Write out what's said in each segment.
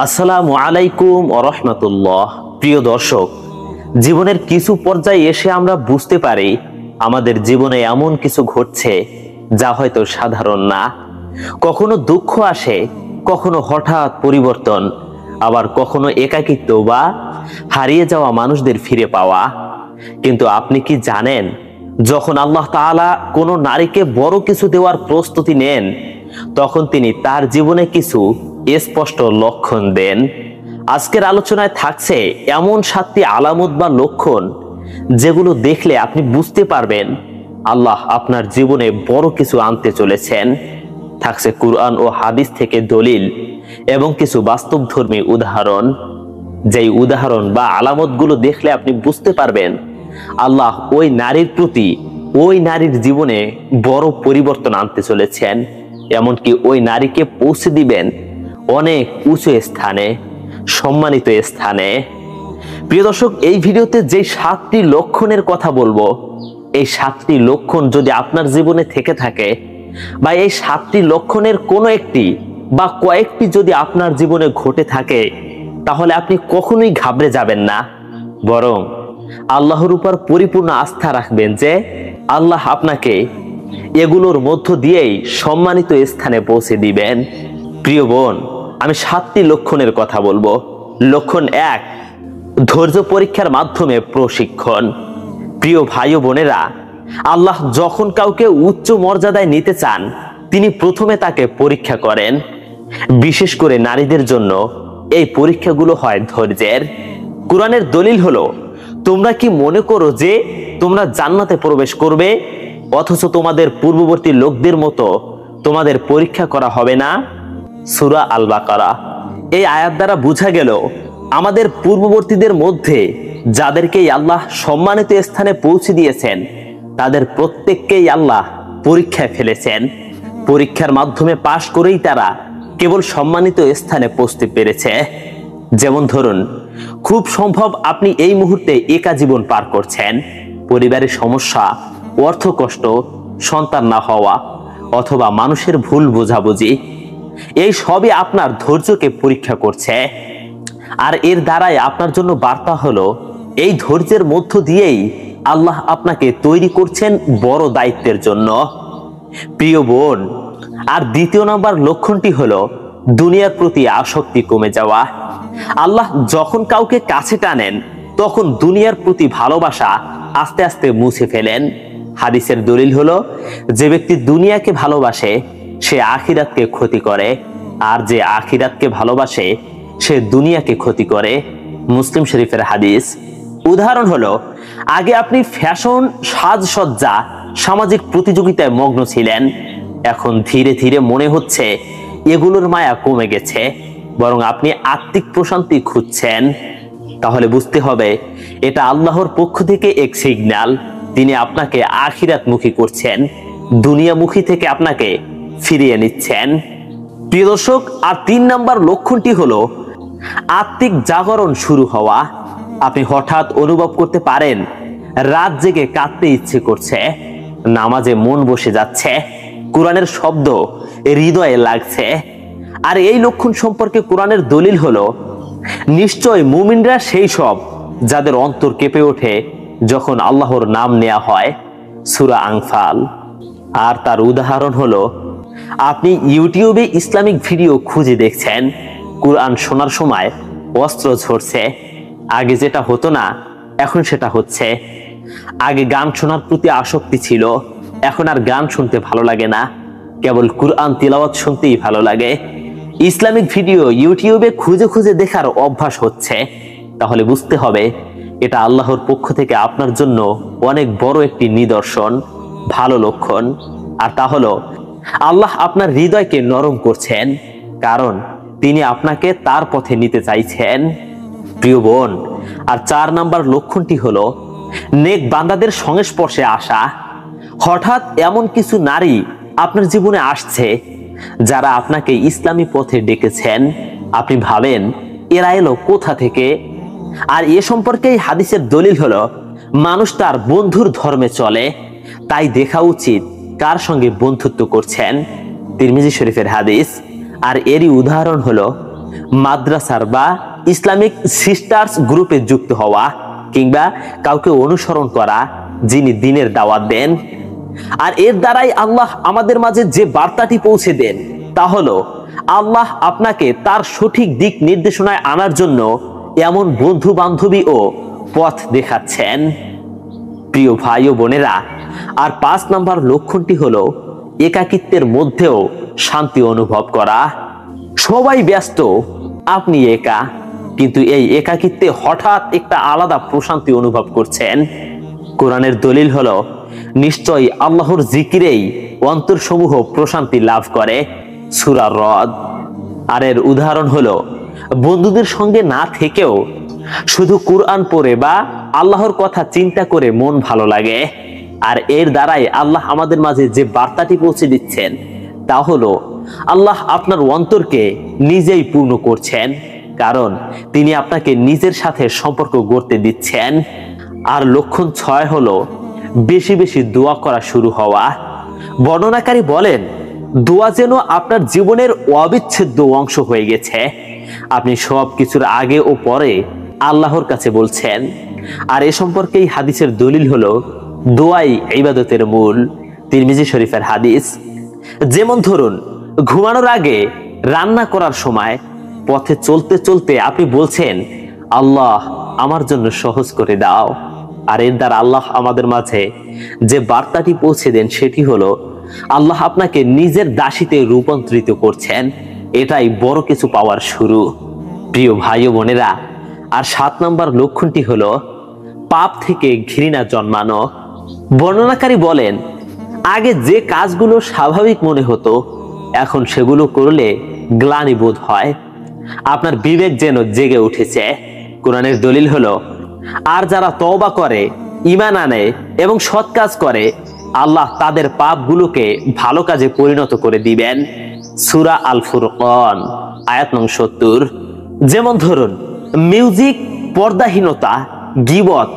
আসসালামু আলাইকুম ওয়া রাহমাতুল্লাহ। প্রিয় দর্শক, জীবনের কিছু পর্যায়ে এসে আমরা বুঝতে পারি আমাদের জীবনে এমন কিছু ঘটছে যা হয়তো সাধারণ না। কখনো দুঃখ আসে, কখনো হঠাৎ পরিবর্তন, আবার কখনো একাকিত্ব বা হারিয়ে যাওয়া মানুষদের ফিরে পাওয়া। কিন্তু আপনি কি জানেন, যখন আল্লাহ তাআলা কোনো নারীকে বড় কিছু দেওয়ার প্রস্তুতি নেন, তখন তিনি তার জীবনে কিছু স্পষ্ট লক্ষণ দেন। আজকের আলোচনায় থাকছে এমন 7টি আলামত বা লক্ষণ যেগুলো দেখলে আপনি বুঝতে পারবেন আল্লাহ আপনার জীবনে বড় কিছু আনতে চলেছেন। থাকছে কুরআন ও হাদিস থেকে দলিল এবং কিছু বাস্তবধর্মী উদাহরণ। যেই উদাহরণ বা আলামতগুলো দেখলে আপনি বুঝতে পারবেন আল্লাহ ওই নারীর প্রতি, ওই নারীর জীবনে বড় পরিবর্তন আনতে চলেছেন। এমনকি ওই নারীকে পৌঁছে দিবেন অনেক উঁচু স্থানে, সম্মানিত স্থানে। প্রিয় দর্শক, এই ভিডিওতে যে 7টি লক্ষণের কথা বলবো, এই 7টি লক্ষণ যদি আপনার জীবনে থেকে থাকে বা এই 7টি লক্ষণের কোনো একটি বা কয়েকটি যদি আপনার জীবনে ঘটে থাকে, তাহলে আপনি কখনোই ঘাবড়ে যাবেন না, বরং আল্লাহর উপর পরিপূর্ণ আস্থা রাখবেন যে আল্লাহ আপনাকে এগুলোর মধ্য দিয়েই সম্মানিত স্থানে পৌঁছে দিবেন। প্রিয় বোন, আমি 7টি লক্ষণের কথা বলবো। লক্ষণ 1, ধৈর্য পরীক্ষার মাধ্যমে প্রশিক্ষণ। প্রিয় ভাই ও বোনেরা, আল্লাহ যখন কাউকে উচ্চ মর্যাদায় নিতে চান, তিনি প্রথমে তাকে পরীক্ষা করেন। বিশেষ করে নারীদের জন্য এই পরীক্ষাগুলো হয় ধৈর্যের। কোরআনের দলিল হলো, তোমরা কি মনে করো যে তোমরা জান্নাতে প্রবেশ করবে, অথচ তোমাদের পূর্ববর্তী লোকদের মতো তোমাদের পরীক্ষা করা হবে না? সূরা আল বাকারা। এই আয়াত দ্বারা বোঝা গেল আমাদের পূর্ববর্তীদের মধ্যে যাদেরকেই আল্লাহ সম্মানিত স্থানে পৌঁছে দিয়েছেন, তাদের প্রত্যেককেই আল্লাহ পরীক্ষায় ফেলেছেন। পরীক্ষার মাধ্যমে পাশ করেই তারা কেবল সম্মানিত স্থানে পৌঁছতে পেরেছে। যেমন ধরুন, খুব সম্ভব আপনি এই মুহূর্তে একা জীবন পার করছেন। পরিবারের সমস্যা, অর্থ কষ্ট, সন্তান না হওয়া অথবা মানুষের ভুল বোঝাবুঝি, এই সবই আপনার ধৈর্যকে পরীক্ষা করছে। আর এর দ্বারাই আপনার জন্য বার্তা হলো, এই ধৈর্যের মধ্য দিয়েই আল্লাহ আপনাকে তৈরি করছেন বড় দায়িত্বের জন্য। প্রিয় বোন, আর দ্বিতীয় নাম্বার লক্ষণটি হলো দুনিয়ার প্রতি আসক্তি কমে যাওয়া। আল্লাহ যখন কাউকে কাছে টানেন, তখন দুনিয়ার প্রতি ভালোবাসা আস্তে আস্তে মুছে ফেলেন। হাদিসের দলিল হলো, যে ব্যক্তি দুনিয়াকে ভালোবাসে সে আখিরাতকে ক্ষতি করে, আর যে আখিরাতকে ভালোবাসে সে দুনিয়াকে ক্ষতি করে। মুসলিম শরীফের হাদিস। উদাহরণ হলো, আগে আপনি ফ্যাশন, সাজসজ্জা, সামাজিক প্রতিযোগিতায় মগ্ন ছিলেন, এখন ধীরে ধীরে মনে হচ্ছে এগুলোর মায়া কমে গেছে, বরং আপনি আত্মিক প্রশান্তি খুঁজছেন। তাহলে বুঝতে হবে এটা আল্লাহর পক্ষ থেকে এক সিগন্যাল। তিনি আপনাকে আখিরাতমুখী করছেন, দুনিয়ামুখী থেকে আপনাকে ফিরিয়ে নিচ্ছেন। প্রিয় দর্শক, আর 3 নাম্বার লক্ষণটি হলো আত্মিক জাগরণ শুরু হওয়া। আপনি হঠাৎ অনুভব করতে পারেন রাত জেগে কাঁদতে ইচ্ছে করছে, নামাজে মন বসে যাচ্ছে, কোরআনের শব্দ হৃদয়ে লাগছে। আর এই লক্ষণ সম্পর্কে কোরআনের দলিল হলো, নিশ্চয় মুমিনরা সেই সব যাদের অন্তর কেঁপে ওঠে যখন আল্লাহর নাম নেওয়া হয়। সূরা আনফাল। আর তার উদাহরণ হলো, আপনি ইউটিউবে ইসলামিক ভিডিও খুঁজে দেখছেন, কোরআন শোনার সময় অস্ত্র ঝরছে। আগে যেটা হতো না, এখন সেটা হচ্ছে। আগে গান শোনার প্রতি আসক্তি ছিল, এখন আর গান শুনতে ভালো লাগে না, কেবল কোরআন তিলাওয়াত শুনতেই ভালো লাগে। ইসলামিক ভিডিও ইউটিউবে খুঁজে খুঁজে দেখার অভ্যাস হচ্ছে। তাহলে বুঝতে হবে এটা আল্লাহর পক্ষ থেকে আপনার জন্য অনেক বড় একটি নিদর্শন, ভালো লক্ষণ। আর তা হলো, আল্লাহ আপনার হৃদয়কে নরম করছেন, কারণ তিনি আপনাকে তার পথে নিতে চাইছেন। প্রিয় বোন, আর 4 নাম্বার লক্ষণটি হলো নেক বান্দাদের সংস্পর্শে আসা। হঠাৎ এমন কিছু নারী আপনার জীবনে আসছে যারা আপনাকে ইসলামী পথে ডেকেছেন। আপনি ভাবেন এরা এলো কোথা থেকে? আর এ সম্পর্কে হাদিসের দলিল হলো, মানুষ তার বন্ধুর ধর্মে চলে, তাই দেখা উচিত কার সঙ্গে বন্ধুত্ব করছেন। তিরমিজি শরীফের হাদিস। আর এরই উদাহরণ হলো মাদ্রাসার বা ইসলামিক সিস্টার্স গ্রুপে যুক্ত হওয়া কিংবা কাউকে অনুসরণ করা যিনি দ্বীনের দাওয়াত দেন। আর এর দ্বারাই আল্লাহ আমাদের মাঝে যে বার্তাটি পৌঁছে দেন তা হলো আল্লাহ আপনাকে তার সঠিক দিক নির্দেশনায় আনার জন্য এমন বন্ধু বান্ধবী ও পথ দেখাচ্ছেন। প্রিয় ভাই ও বোনেরা, আর 5 নম্বর লক্ষণটি হলো একাকিত্বের মধ্যেও শান্তি অনুভব করা। সবাই ব্যস্ত, আপনি একা, কিন্তু এই একাকিত্বে হঠাৎ একটা আলাদা প্রশান্তি অনুভব করছেন। কোরআনের দলিল হলো নিশ্চয়ই আল্লাহর জিকিরেই অন্তরসমূহ প্রশান্তি লাভ করে, সূরা রদ। আর এর উদাহরণ হলো বন্ধুদের সঙ্গে না থেকেও শুধু কুরআন পড়ে বা আল্লাহর কথা চিন্তা করে মন ভালো লাগে। আর এর দ্বারাই আল্লাহ আমাদের মাঝে যে বার্তাটি পৌঁছে দিচ্ছেন তা হলো আল্লাহ আপনার অন্তরকে নিজেই পূর্ণ করছেন, কারণ তিনি আপনাকে নিজের সাথে সম্পর্ক গড়তে দিচ্ছেন। আর লক্ষণ 6 হলো বেশি বেশি দোয়া করা শুরু হওয়া। বর্ণনাকারী বলেন, দোয়া যেন আপনার জীবনের অবিচ্ছেদ্য অংশ হয়ে গেছে। আপনি সব কিছুর আগে ও পরে আল্লাহর কাছে বলছেন। আর এ সম্পর্কেই হাদিসের দলিল হলো দোয়াই ইবাদতের মূল, তিরমিজি শরীফের হাদিস। যেমন ধরুন, ঘুমানোর আগে, রান্না করার সময়, পথে চলতে চলতে আপনি বলছেন, আল্লাহ আমার জন্য সহজ করে দাও। আর এর দ্বারা আল্লাহ আমাদের মাঝে যে বার্তাটি পৌঁছে দেন সেটি হলো আল্লাহ আপনাকে নিজের দাসীতে রূপান্তরিত করছেন। এটাই বড় কিছু পাওয়ার শুরু। প্রিয় ভাই ও বোনেরা, আর 7 নম্বর লক্ষণটি হলো পাপ থেকে ঘৃণা জন্মানো। বর্ণনাকারী বলেন, আগে যে কাজগুলো স্বাভাবিক মনে হতো এখন সেগুলো করলে গ্লানি বোধ হয়। আপনার বিবেক যেন জেগে উঠেছে। কোরআনের দলিল হলো আর যারা তওবা করে, ঈমান আনে এবং সৎ কাজ করে আল্লাহ তাদের পাপগুলোকে ভালো কাজে পরিণত করে দিবেন, সূরা আল ফুরকান আয়াত নং 70। যেমন ধরুন, মিউজিক, পর্দাহীনতা, গীবত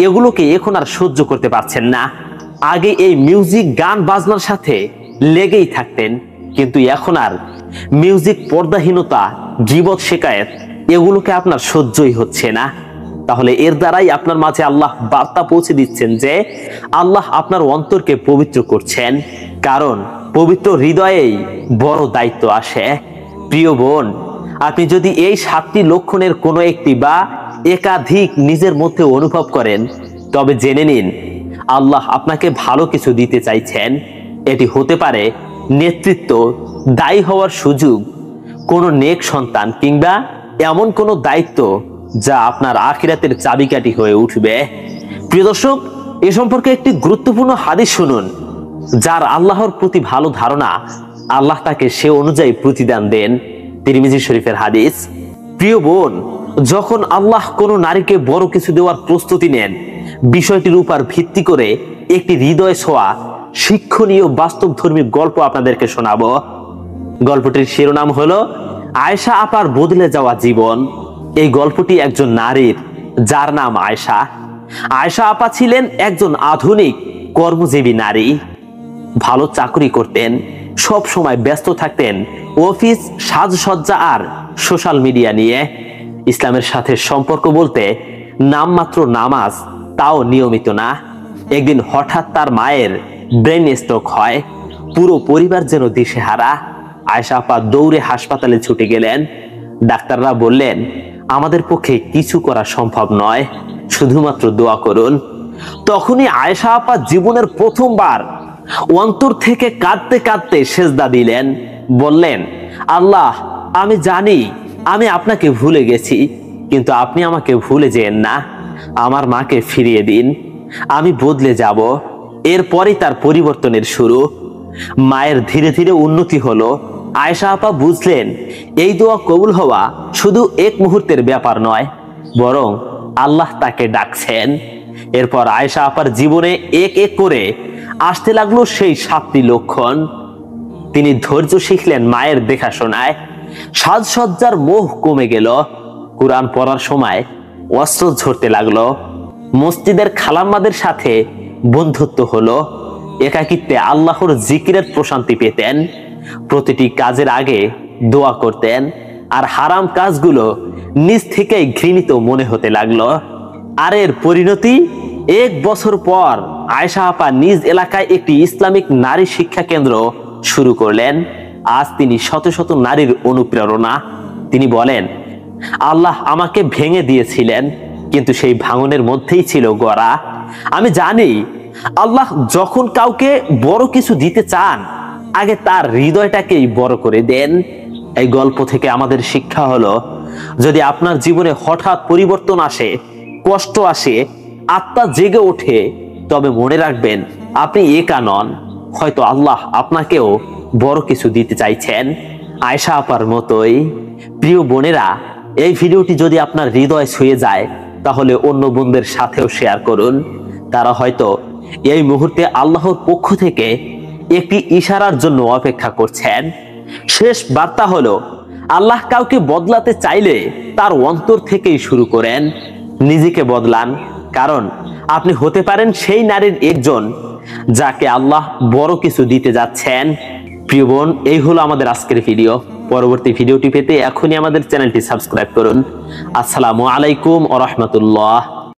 এগুলোকে এখন আর সহ্য করতে পারছেন না। আগে এই মিউজিক, গান বাজনার সাথে লেগেই থাকতেন, কিন্তু এখন আর মিউজিক, পর্দাহীনতা, গীবত, শিকায়েত এগুলোকে আপনার সহ্যই হচ্ছে না। তাহলে এর দ্বারাই আপনার মাঝে আল্লাহ বার্তা পৌঁছে দিচ্ছেন যে আল্লাহ আপনার অন্তরকে পবিত্র করছেন, কারণ পবিত্র হৃদয়েই বড় দায়িত্ব আসে। প্রিয় বোন, আপনি যদি এই 7টি লক্ষণের কোনো একটি বা একাধিক নিজের মধ্যে অনুভব করেন তবে জেনে নিন আল্লাহ আপনাকে ভালো কিছু দিতে চাইছেন। এটি হতে পারে নেতৃত্ব, দায়ী হওয়ার সুযোগ, কোনো নেক সন্তান কিংবা এমন কোনো দায়িত্ব যা আপনার আখিরাতের চাবিকাঠি হয়ে উঠবে। প্রিয় দর্শক, এ সম্পর্কে একটি গুরুত্বপূর্ণ হাদিস শুনুন। যার আল্লাহর প্রতি ভালো ধারণা, আল্লাহ তাকে সে অনুযায়ী প্রতিদান দেন, তিরমিজি শরীফের হাদিস। প্রিয় বোন, যখন আল্লাহ কোনো নারীকে বড় কিছু দেওয়ার প্রস্তুতি নেন, বিষয়টির উপর ভিত্তি করে একটি হৃদয় ছোঁয়া শিক্ষণীয় বাস্তবধর্মী গল্প আপনাদেরকে শোনাবো। গল্পটির শিরোনাম হলো আয়েশা আপার বদলে যাওয়া জীবন। এই গল্পটি একজন নারীর, যার নাম আয়েশা। আয়েশা আপা ছিলেন একজন আধুনিক কর্মজীবী নারী। ভালো চাকরি করতেন, সব সময় ব্যস্ত থাকতেন অফিস, সাজসজ্জা আর সোশ্যাল মিডিয়া নিয়ে। ইসলামের সাথে সম্পর্ক বলতে নামমাত্র নামাজ, তাও নিয়মিত না। একদিন হঠাৎ তার মায়ের ব্রেন স্ট্রোক হয়। পুরো পরিবার যেন দিশেহারা। আয়েশা আপা দৌড়ে হাসপাতালে ছুটে গেলেন। ডাক্তাররা বললেন, আমাদের পক্ষে কিছু করা সম্ভব নয়, শুধুমাত্র দোয়া করুন। তখনই আয়েশা আপা জীবনের প্রথমবার অন্তর থেকে কাঁদতে কাঁদতে সেজদা দিলেন। বললেন, আল্লাহ, আমি জানি আমি আপনাকে ভুলে গেছি, কিন্তু আপনি আমাকে ভুলে যেন না। আমার মাকে ফিরিয়ে দিন, আমি বদলে যাব। এরপরই তার পরিবর্তনের শুরু। মায়ের ধীরে ধীরে উন্নতি হলো। আয়েশা আপা বুঝলেন এই দোয়া কবুল হওয়া শুধু এক মুহূর্তের ব্যাপার নয়, বরং আল্লাহ তাকে ডাকছেন। এরপর আয়েশা আপার জীবনে এক এক করে আসতে লাগলো সেই 7টি লক্ষণ। তিনি ধৈর্য শিখলেন মায়ের দেখাশোনায়। সাজসজ্জার মোহ কমে গেল। কুরআন পড়ার সময় অস্ত্র ঝরতে লাগলো। মসজিদের খালাম্মাদের সাথে বন্ধুত্ব হলো। একাকিত্বে আল্লাহর জিকিরের প্রশান্তি পেতেন। প্রতিটি কাজের আগে দোয়া করতেন, আর হারাম কাজগুলো নিজ থেকেই ঘৃণিত মনে হতে লাগলো। আর এর পরিণতি 1 বছর পর আয়েশা আপা নিজ এলাকায় একটি ইসলামিক নারী শিক্ষা কেন্দ্র শুরু করলেন। আজ তিনি শত শত নারীর অনুপ্রেরণা। তিনি বলেন, আল্লাহ আমাকে ভেঙে দিয়েছিলেন, কিন্তু সেই ভাঙনের মধ্যেই ছিল গড়া। আমি জানি আল্লাহ যখন কাউকে বড় কিছু দিতে চান, আগে তার হৃদয়টাকেই বড় করে দেন। এই গল্প থেকে আমাদের শিক্ষা হলো, যদি আপনার জীবনে হঠাৎ পরিবর্তন আসে, কষ্ট আসে, আত্মা জেগে ওঠে, তবে মনে রাখবেন আপনি একা নন। হয়তো আল্লাহ আপনাকেও বড় কিছু দিতে চাইছেন, আয়েশা আপার মতোই। প্রিয় বোনেরা, এই ভিডিওটি যদি আপনার হৃদয় ছুঁয়ে যায়, তাহলে অন্য বোনদের সাথেও শেয়ার করুন। তারা হয়তো এই মুহূর্তে আল্লাহর পক্ষ থেকে একটি ইশারার জন্য অপেক্ষা করছেন। শেষ বার্তা হলো, আল্লাহ কাউকে বদলাতে চাইলে তার অন্তর থেকেই শুরু করেন। নিজেকে বদলান, কারণ আপনি হতে পারেন সেই নারীর একজন যাকে আল্লাহ বড় কিছু দিতে যাচ্ছেন। প্রিয় বোন, এই হলো আমাদের আজকের ভিডিও। পরবর্তী ভিডিওটি পেতে এখনই আমাদের চ্যানেলটি সাবস্ক্রাইব করুন। আসসালামু আলাইকুম ওয়া রাহমাতুল্লাহ।